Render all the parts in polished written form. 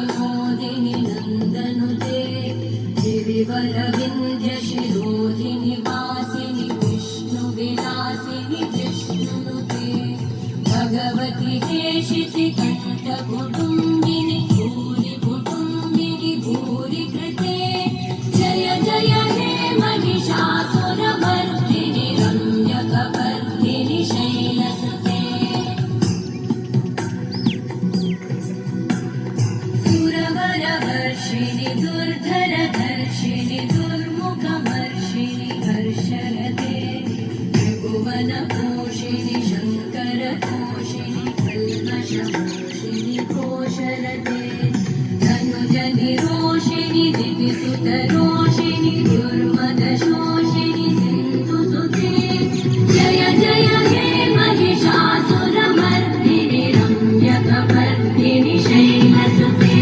विनोदिनि नन्दनुते गिरिवरविन्ध्यशिरोधिनि वासिनि विष्णुविलासिनि विष्णुनुते भगवति हेशितिकण्ठकुटुम्बिनि भूरिकुटुम्बिनि भूरिकृते जय जय हे महिषासुरमर्दिनि रम्यकपर्दिनि शैलसुते सुरवरवर्षिणि दुर्धरधर्षिणि दुर्मुखमर्षिणि हर्षरते त्रिभुवनपोषिणि शङ्करतोषिणि कल्मषमोषिणि घोषरते धनुजनिरोषिणि दितिसुतरोषिणि दुर्मदशोषिणि सिन्धुसुते जय जय हे महिषासुरमर्दिनि रम्यकपर्दिनि शैलसुते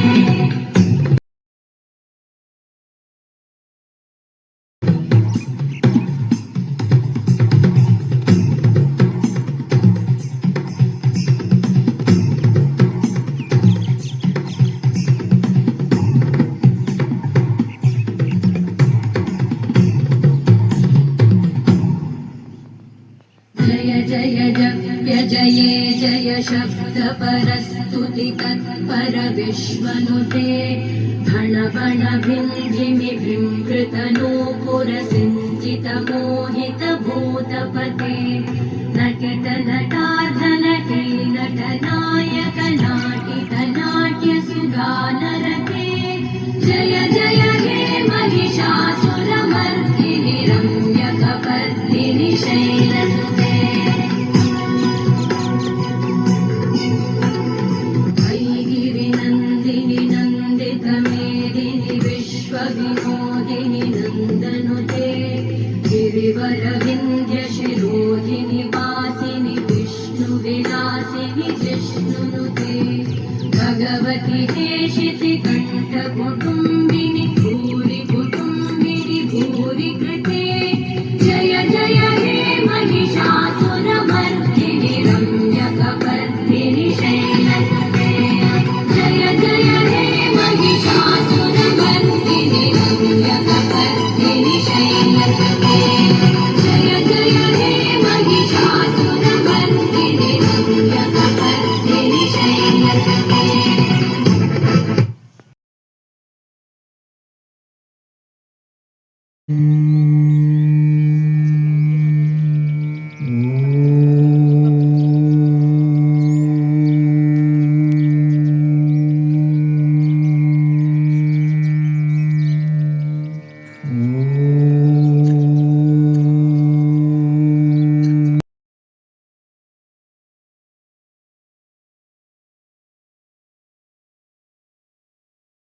जय जय जप्य जये जय शब्दपरस्तुति तत्पर विश्वनुते भण भण भिञ्जिमि भृङ्कृतनूपुरसिञ्चित मोहित भूतपते नटित नटार्धनटी नटनायक नाटित नाट्यसुगानरते जय जय हे महिषासुरमर्दिनि रम्यकपर्दिनि शैलसुते वैगिरिनन्दिनि नन्दितमेदिनि विश्वविनोदिनि नन्दनुते गिरिवरविन्ध्यशिरोधिनि वासिनि विष्णुविलासिनि जिष्णुनुते भगवति हेशितिकण्ठकुटुम्बिनि